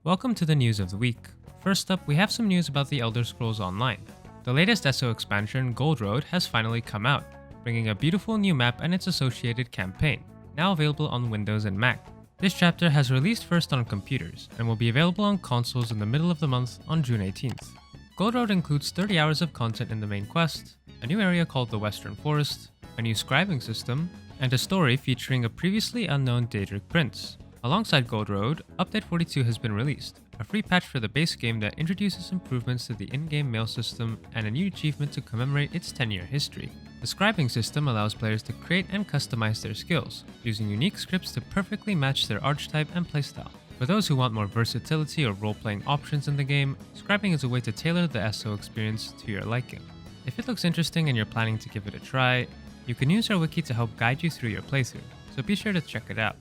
Welcome to the news of the week. First up, we have some news about the Elder Scrolls Online. The latest SO expansion, Gold Road, has finally come out, bringing a beautiful new map and its associated campaign, now available on Windows and Mac. This chapter has released first on computers, and will be available on consoles in the middle of the month on June 18th. Gold Road includes 30 hours of content in the main quest, a new area called the Western Forest, a new scribing system, and a story featuring a previously unknown Daedric prince. Alongside Gold Road, Update 42 has been released, a free patch for the base game that introduces improvements to the in-game mail system and a new achievement to commemorate its 10-year history. The scribing system allows players to create and customize their skills, using unique scripts to perfectly match their archetype and playstyle. For those who want more versatility or role-playing options in the game, scribing is a way to tailor the SO experience to your liking. If it looks interesting and you're planning to give it a try, you can use our wiki to help guide you through your playthrough, so be sure to check it out.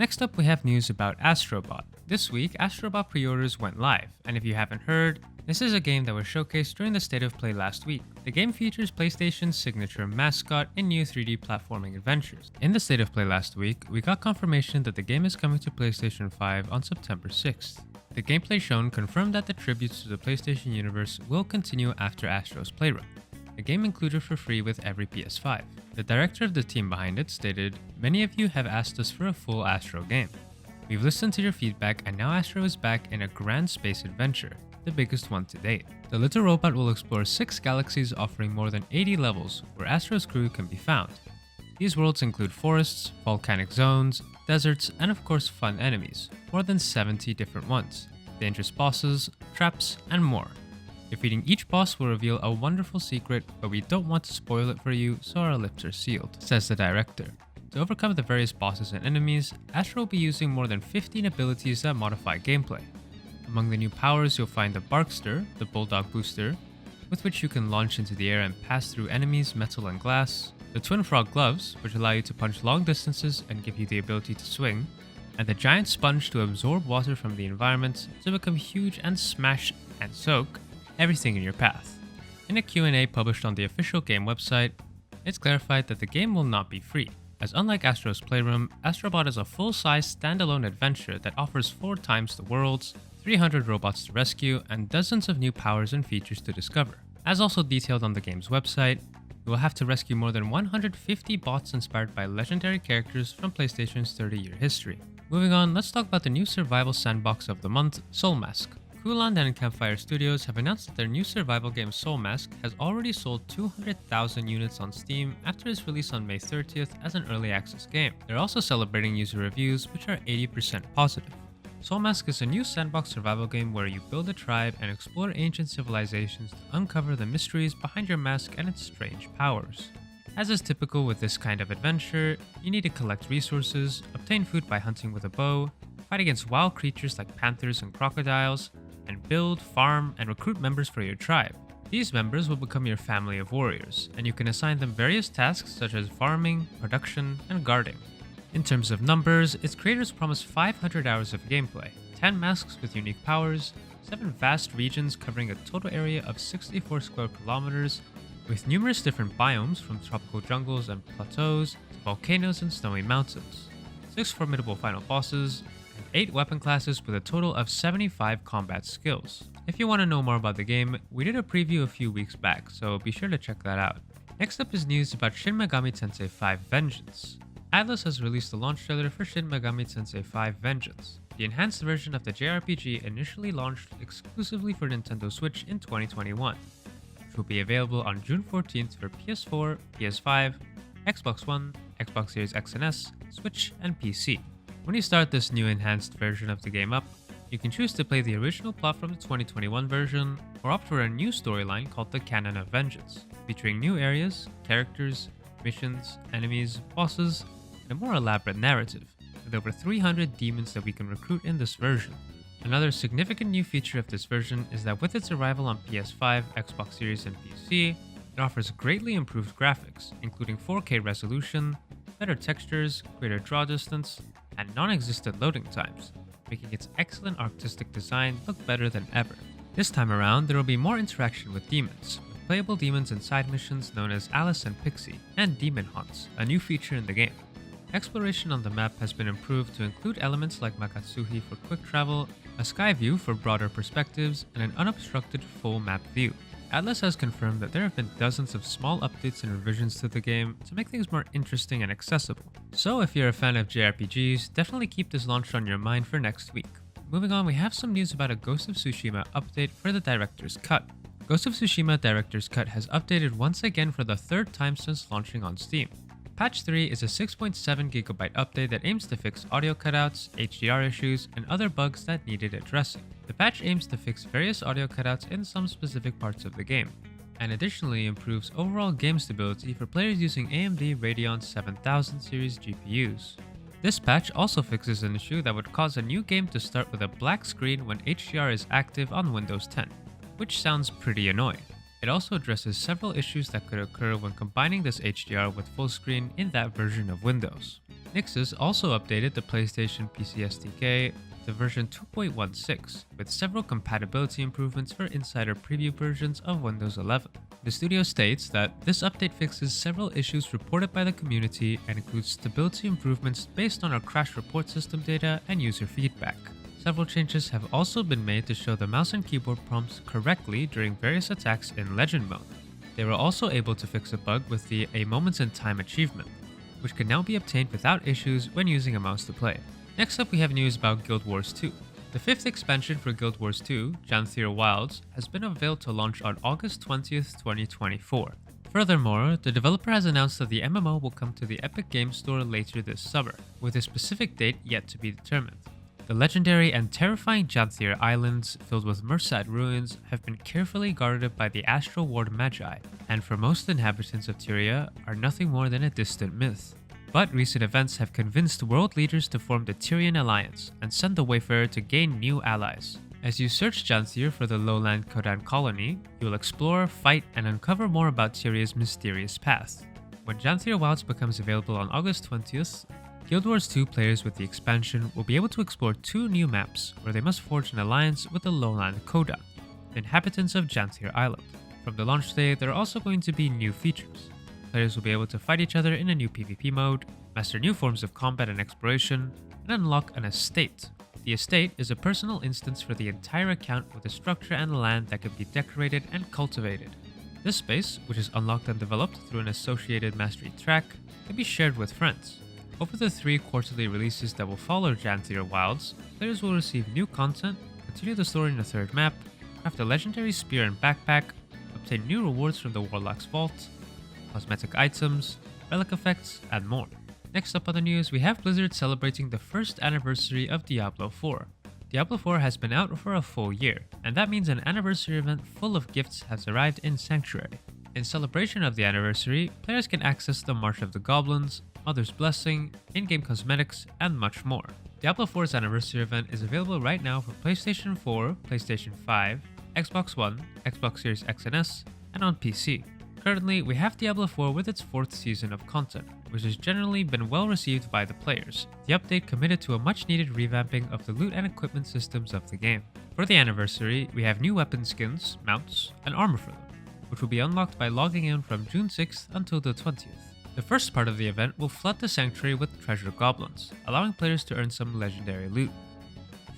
Next up, we have news about Astrobot. This week, Astrobot pre-orders went live, and if you haven't heard, this is a game that was showcased during the State of Play last week. The game features PlayStation's signature mascot in new 3D platforming adventures. In the State of Play last week, we got confirmation that the game is coming to PlayStation 5 on September 6th. The gameplay shown confirmed that the tributes to the PlayStation universe will continue after Astro's Playrun. The game included for free with every PS5. The director of the team behind it stated, "Many of you have asked us for a full Astro game. We've listened to your feedback and now Astro is back in a grand space adventure, the biggest one to date. The little robot will explore 6 galaxies offering more than 80 levels where Astro's crew can be found. These worlds include forests, volcanic zones, deserts, and of course fun enemies, more than 70 different ones, dangerous bosses, traps, and more. Defeating each boss will reveal a wonderful secret, but we don't want to spoil it for you, so our lips are sealed," says the director. To overcome the various bosses and enemies, Astro will be using more than 15 abilities that modify gameplay. Among the new powers, you'll find the Barkster, the Bulldog Booster, with which you can launch into the air and pass through enemies, metal and glass, the Twin Frog Gloves, which allow you to punch long distances and give you the ability to swing, and the Giant Sponge to absorb water from the environment to become huge and smash and soak everything in your path. In a Q&A published on the official game website, it's clarified that the game will not be free, as unlike Astro's Playroom, Astrobot is a full-size standalone adventure that offers 4 times the worlds, 300 robots to rescue, and dozens of new powers and features to discover. As also detailed on the game's website, you will have to rescue more than 150 bots inspired by legendary characters from PlayStation's 30-year history. Moving on, let's talk about the new survival sandbox of the month, Soulmask. Kuland and Campfire Studios have announced that their new survival game Soulmask has already sold 200,000 units on Steam after its release on May 30th as an early access game. They're also celebrating user reviews, which are 80% positive. Soulmask is a new sandbox survival game where you build a tribe and explore ancient civilizations to uncover the mysteries behind your mask and its strange powers. As is typical with this kind of adventure, you need to collect resources, obtain food by hunting with a bow, fight against wild creatures like panthers and crocodiles, and build, farm, and recruit members for your tribe. These members will become your family of warriors, and you can assign them various tasks such as farming, production, and guarding. In terms of numbers, its creators promise 500 hours of gameplay, 10 masks with unique powers, 7 vast regions covering a total area of 64 square kilometers, with numerous different biomes from tropical jungles and plateaus to volcanoes and snowy mountains, 6 formidable final bosses, and 8 weapon classes with a total of 75 combat skills. If you want to know more about the game, we did a preview a few weeks back, so be sure to check that out. Next up is news about Shin Megami Tensei 5 Vengeance. Atlus has released the launch trailer for Shin Megami Tensei 5 Vengeance. The enhanced version of the JRPG initially launched exclusively for Nintendo Switch in 2021, which will be available on June 14th for PS4, PS5, Xbox One, Xbox Series X and S, Switch, and PC. When you start this new enhanced version of the game up, you can choose to play the original plot from the 2021 version, or opt for a new storyline called the Canon of Vengeance, featuring new areas, characters, missions, enemies, bosses, and a more elaborate narrative, with over 300 demons that we can recruit in this version. Another significant new feature of this version is that with its arrival on PS5, Xbox Series, and PC, it offers greatly improved graphics, including 4K resolution, better textures, greater draw distance, and non-existent loading times, making its excellent artistic design look better than ever. This time around, there will be more interaction with demons, with playable demons in side missions known as Alice and Pixie, and Demon Hunts, a new feature in the game. Exploration on the map has been improved to include elements like Makatsuhi for quick travel a sky view for broader perspectives, and an unobstructed full map view. Atlus has confirmed that there have been dozens of small updates and revisions to the game to make things more interesting and accessible. So if you're a fan of JRPGs, definitely keep this launch on your mind for next week. Moving on, we have some news about a Ghost of Tsushima update for the Director's Cut. Ghost of Tsushima Director's Cut has updated once again for the third time since launching on Steam. Patch 3 is a 6.7GB update that aims to fix audio cutouts, HDR issues, and other bugs that needed addressing. The patch aims to fix various audio cutouts in some specific parts of the game, and additionally improves overall game stability for players using AMD Radeon 7000 series GPUs. This patch also fixes an issue that would cause a new game to start with a black screen when HDR is active on Windows 10, which sounds pretty annoying. It also addresses several issues that could occur when combining this HDR with full screen in that version of Windows. Nixxes also updated the PlayStation PC SDK to version 2.16, with several compatibility improvements for insider preview versions of Windows 11. The studio states that this update fixes several issues reported by the community and includes stability improvements based on our crash report system data and user feedback. Several changes have also been made to show the mouse and keyboard prompts correctly during various attacks in Legend mode. They were also able to fix a bug with the A Moments in Time achievement, which can now be obtained without issues when using a mouse to play. Next up, we have news about Guild Wars 2. The 5th expansion for Guild Wars 2, Janthir Wilds, has been unveiled to launch on August 20th, 2024. Furthermore, the developer has announced that the MMO will come to the Epic Games Store later this summer, with a specific date yet to be determined. The legendary and terrifying Janthir Islands, filled with Mursat ruins, have been carefully guarded by the Astro Ward Magi, and for most inhabitants of Tyria, are nothing more than a distant myth. But recent events have convinced world leaders to form the Tyrian Alliance and send the Wayfarer to gain new allies. As you search Janthir for the lowland Kodan colony, you'll explore, fight, and uncover more about Tyria's mysterious past. When Janthir Wilds becomes available on August 20th, Guild Wars 2 players with the expansion will be able to explore 2 new maps where they must forge an alliance with the lowland Kodan, the inhabitants of Janthir Island. From the launch day, there are also going to be new features. Players will be able to fight each other in a new PvP mode, master new forms of combat and exploration, and unlock an estate. The estate is a personal instance for the entire account with a structure and land that can be decorated and cultivated. This space, which is unlocked and developed through an associated mastery track, can be shared with friends. Over the 3 quarterly releases that will follow Janthir Wilds, players will receive new content, continue the story in the 3rd map, craft a legendary spear and backpack, obtain new rewards from the Warlock's Vault, cosmetic items, relic effects, and more. Next up on the news, we have Blizzard celebrating the 1st anniversary of Diablo 4. Diablo 4 has been out for a full year, and that means an anniversary event full of gifts has arrived in Sanctuary. In celebration of the anniversary, players can access the March of the Goblins, Mother's Blessing, in-game cosmetics, and much more. Diablo 4's anniversary event is available right now for PlayStation 4, PlayStation 5, Xbox One, Xbox Series X and S, and on PC. Currently, we have Diablo 4 with its 4th season of content, which has generally been well received by the players. The update committed to a much-needed revamping of the loot and equipment systems of the game. For the anniversary, we have new weapon skins, mounts, and armor for them, which will be unlocked by logging in from June 6th until the 20th. The first part of the event will flood the sanctuary with treasure goblins, allowing players to earn some legendary loot.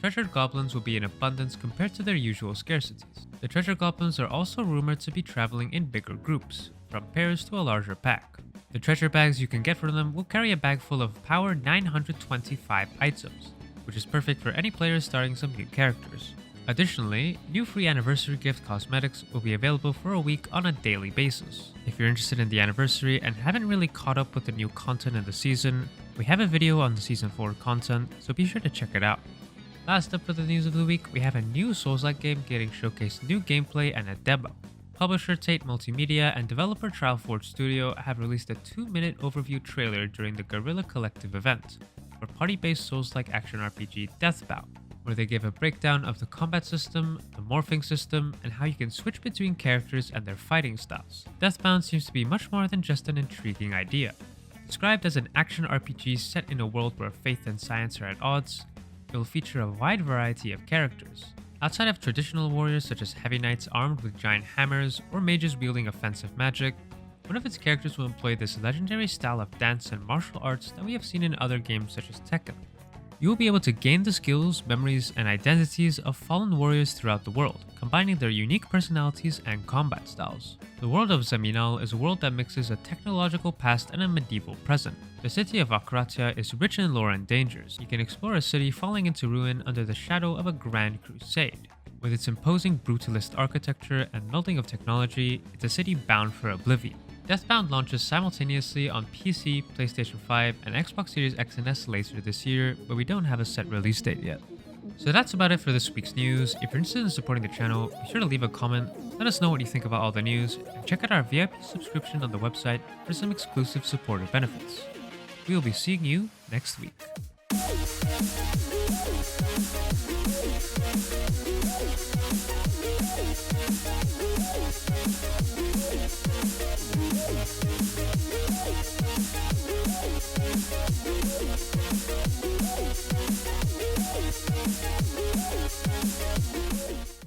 Treasured goblins will be in abundance compared to their usual scarcities. The treasure goblins are also rumored to be traveling in bigger groups, from pairs to a larger pack. The treasure bags you can get from them will carry a bag full of power 925 items, which is perfect for any players starting some new characters. Additionally, new free anniversary gift cosmetics will be available for a week on a daily basis. If you're interested in the anniversary and haven't really caught up with the new content in the season, we have a video on the Season 4 content, so be sure to check it out. Last up for the news of the week, we have a new Soulslike game getting showcased new gameplay and a demo. Publisher Tate Multimedia and developer Trialforge Studio have released a 2-minute overview trailer during the Guerrilla Collective event for party-based Souls-like action RPG Deathbound, where they give a breakdown of the combat system, the morphing system, and how you can switch between characters and their fighting styles. Deathbound seems to be much more than just an intriguing idea. Described as an action RPG set in a world where faith and science are at odds, it will feature a wide variety of characters. Outside of traditional warriors such as heavy knights armed with giant hammers or mages wielding offensive magic, one of its characters will employ this legendary style of dance and martial arts that we have seen in other games such as Tekken. You will be able to gain the skills, memories, and identities of fallen warriors throughout the world, combining their unique personalities and combat styles. The world of Zeminal is a world that mixes a technological past and a medieval present. The city of Akratia is rich in lore and dangers. You can explore a city falling into ruin under the shadow of a grand crusade. With its imposing brutalist architecture and melding of technology, it's a city bound for oblivion. Deathbound launches simultaneously on PC, PlayStation 5, and Xbox Series X and S later this year, but we don't have a set release date yet. So that's about it for this week's news. If you're interested in supporting the channel, be sure to leave a comment, let us know what you think about all the news, and check out our VIP subscription on the website for some exclusive supporter benefits. We will be seeing you next week.